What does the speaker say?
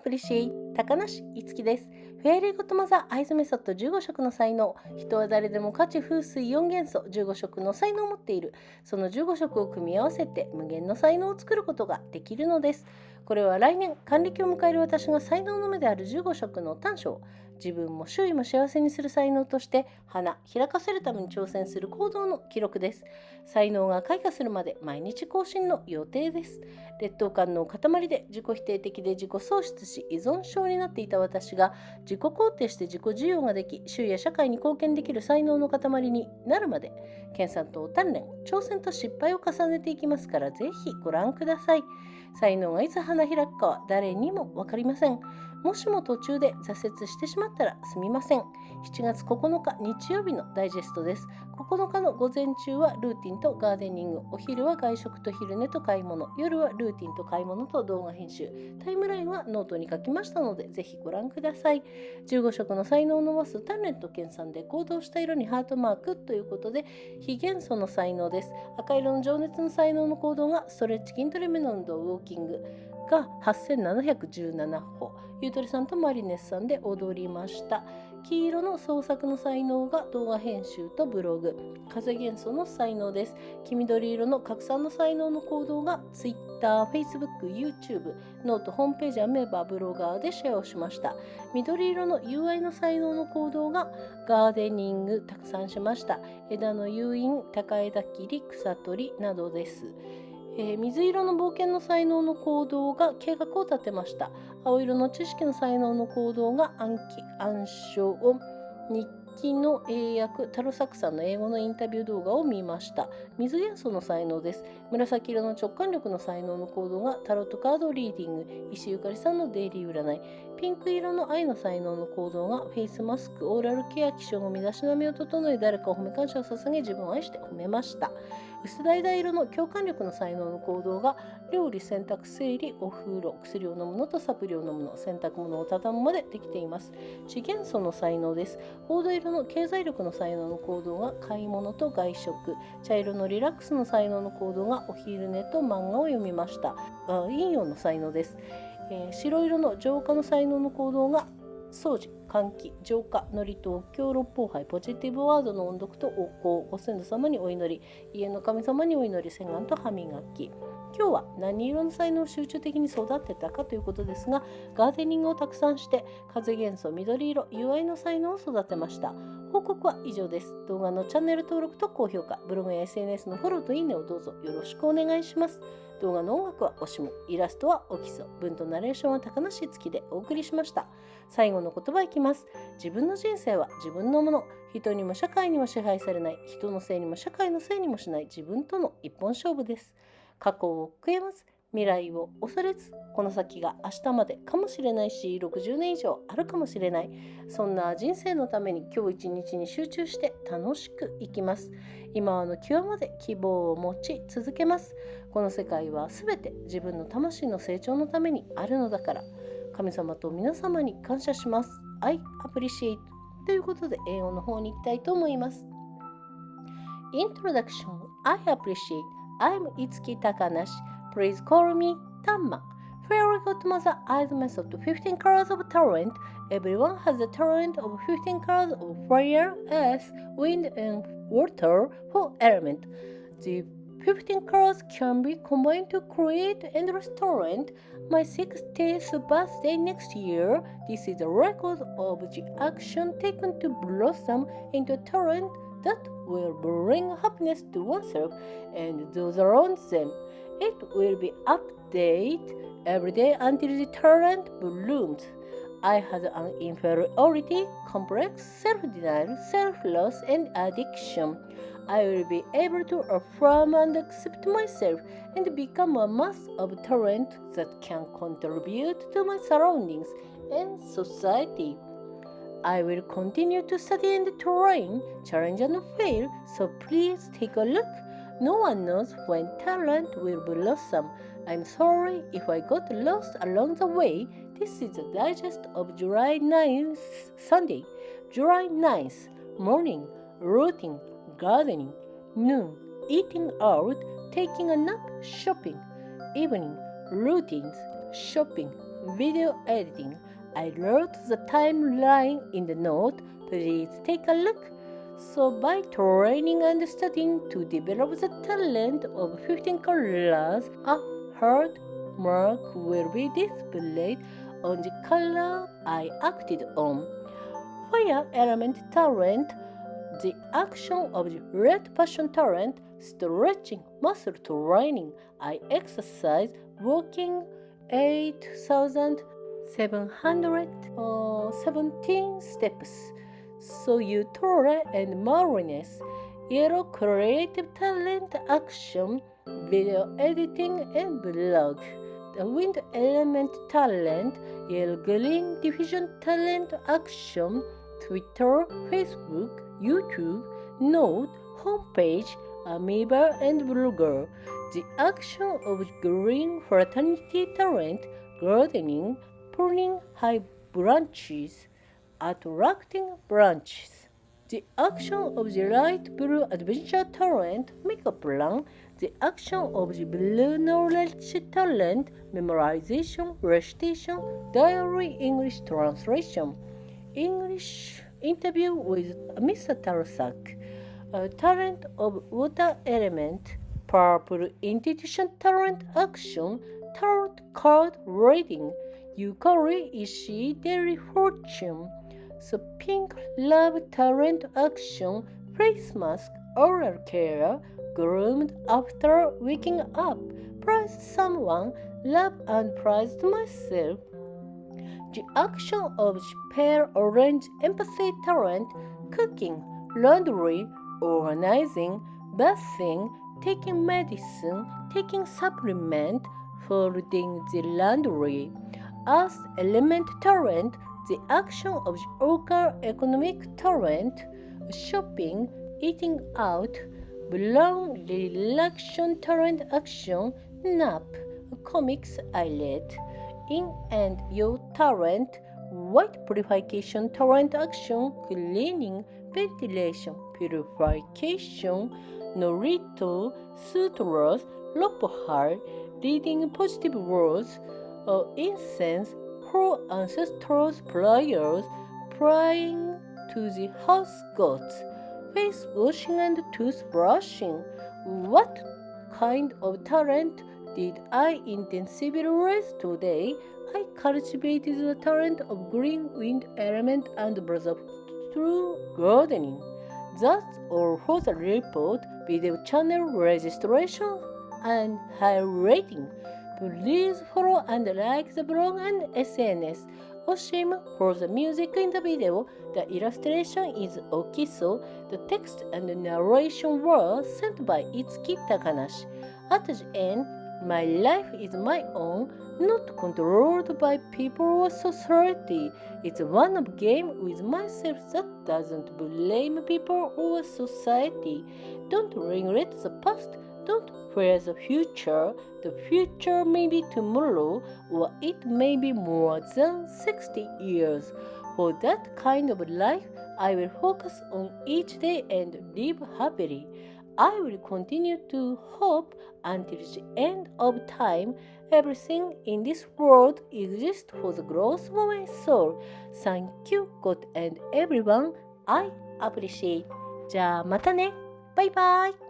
プリシエイト高梨いつきです。フェアリーゴッドマザーアイズメソッド15色の才能。人は誰でも火地風水4元素15色の才能を持っている。その15色を組み合わせて無限の才能を作ることができるのです。これは来年還暦を迎える私が才能の目である15色の短所を自分も周囲も幸せにする才能として花開かせるために挑戦する行動の記録です。才能が開花するまで毎日更新の予定です。劣等感の塊で自己否定的で自己喪失し依存症になっていた私が、自己肯定して自己受容ができ、周囲や社会に貢献できる才能の塊になるまで、研鑽と鍛錬、挑戦と失敗を重ねていきますから、ぜひご覧ください。才能がいつ花開くかは誰にも分かりません。もしも途中で挫折してしまったらすみません。7月9日日曜日のダイジェストです。9日の午前中はルーティンとガーデニング、お昼は外食と昼寝と買い物、夜はルーティンと買い物と動画編集、タイムラインはノートに書きましたので、ぜひご覧ください。15色の才能を伸ばす鍛錬と研鑽で行動した色にハートマークということで、火元素の才能です。赤色の情熱の才能の行動がストレッチ、筋トレ、目の運動、ウォーキングが8717歩、ゆうとりさんとマリネスさんで踊りました。黄色の創作の才能が動画編集とブログ、風元素の才能です。黄緑色の拡散の才能の行動が Twitter、Facebook、YouTube、ノート、ホームページ、アメーバ、ブロガーでシェアをしました。緑色の友愛の才能の行動がガーデニング、たくさんしました。枝の誘引、高枝切り、草取りなどです。水色の冒険の才能の行動が計画を立てました。青色の知識の才能の行動が暗記暗唱、日記の英訳、タロサクさんの英語のインタビュー動画を見ました。水元素の才能です。紫色の直感力の才能の行動がタロットカードリーディング、石ゆかりさんのデイリー占い。ピンク色の愛の才能の行動がフェイスマスク、オーラルケア、気象の身だしなみを整え、誰かを褒め感謝を捧げ、自分を愛して褒めました。薄橙色の共感力の才能の行動が料理、洗濯、整理、お風呂、薬を飲むのとサプリを飲むの、洗濯物を畳むまでできています。資元素の才能です。黄土色の経済力の才能の行動が買い物と外食、茶色のリラックスの才能の行動がお昼寝と漫画を読みました。陰陽の才能です。白色の浄化の才能の行動が掃除、換気、浄化、祝詞、お経、六法杯、ポジティブワードの音読とお香、ご先祖様にお祈り、家の神様にお祈り、洗顔と歯磨き。今日は何色の才能を集中的に育てたかということですが、ガーデニングをたくさんして風元素緑色、友愛の才能を育てました。報告は以上です。動画のチャンネル登録と高評価、ブログや SNS のフォローといいねをどうぞよろしくお願いします。動画の音楽はおしも、イラストはおきそ、文とナレーションは高梨月でお送りしました。最後の言葉いきます。自分の人生は自分のもの。人にも社会にも支配されない、人のせいにも社会のせいにもしない自分との一本勝負です。過去を悔やまず、未来を恐れず、この先が明日までかもしれないし、60年以上あるかもしれない。そんな人生のために今日一日に集中して楽しく生きます。今はの際まで希望を持ち続けます。この世界はすべて自分の魂の成長のためにあるのだから、神様と皆様に感謝します。I appreciate ということで英語の方に行きたいと思います。Introduction I appreciate I'm Itsuki Takanashi. Please call me Tamma. Fairy Godmother Eyes Method 15 colors of talent. Everyone has the talent of 15 colors of fire, earth, wind, and water for element. The 15 colors can be combined to create endless talent. My 60th birthday next year. This is a record of the action taken to blossom into a talent that will bring happiness to oneself and those around them. It will be updated every day until the talent blooms. I had an inferiority complex, self-denial, self-loss, and addiction. I will be able to affirm and accept myself and become a mass of talent that can contribute to my surroundings and society. I will continue to study and train, challenge and fail, so please take a look. No one knows when talent will blossom. I'm sorry if I got lost along the way. This is a digest of July 9th, Sunday, July 9th, morning, routine, gardening, noon, eating out, taking a nap, shopping, evening, routines, shopping, video editing. I wrote the timeline in the note. Please take a look. So by training and studying to develop the talent of 15 colors, a heart mark will be displayed on the color I acted on. Fire element talent, the action of the red passion talent, stretching, muscle training. I exercise walking 8,717 steps. So you Torah and Marinus, yellow creative talent action, video editing and blog. The wind element talent, yellow green division talent action, Twitter, Facebook, YouTube, Note, homepage, Amoeba and blogger. The action of green fraternity talent, gardening, pruning high branches, attracting branches. The action of the light blue adventure talent, make a plan. The action of the blue knowledge talent, memorization, recitation, diary English translation. English interview with Mr. Tarsak. Talent of water element, purple institution talent action, tarot card reading, Yukari Ishii daily fortune. So pink love talent action, face mask, oral care, groomed after waking up, praise someone, love and praise myself. The action of the pale orange empathy talent, cooking, laundry, organizing, bathing, taking medicine, taking supplement, folding the laundry. Earth element talent, the action of the local economic talent, shopping, eating out, brown relaxation talent action, nap, comics I read. In and your talent, white purification talent action, cleaning, ventilation, purification, norito, sutras, lopohar, reading positive words, incense, for ancestors' prayers, praying to the house gods, face washing and tooth brushing. What kind of talent did I intensively raise today? I cultivated the talent of green wind element and brother through gardening. That's all for the report, video channel registration and high rating. Please follow and like the blog and SNS. Oshim for the music in the video. The illustration is Okiso. The text and narration were sent by Itsuki Takanashi. At the end, my life is my own, not controlled by people or society. It's one of game with myself that doesn't blame people or society. Don't regret the past. Don't fear the future. The future may be tomorrow, or it may be more than 60 years. For that kind of life, I will focus on each day and live happily. I will continue to hope until the end of time. Everything in this world exists for the growth of my soul. Thank you, God and everyone. I appreciate. じゃあまたね。バイバイ。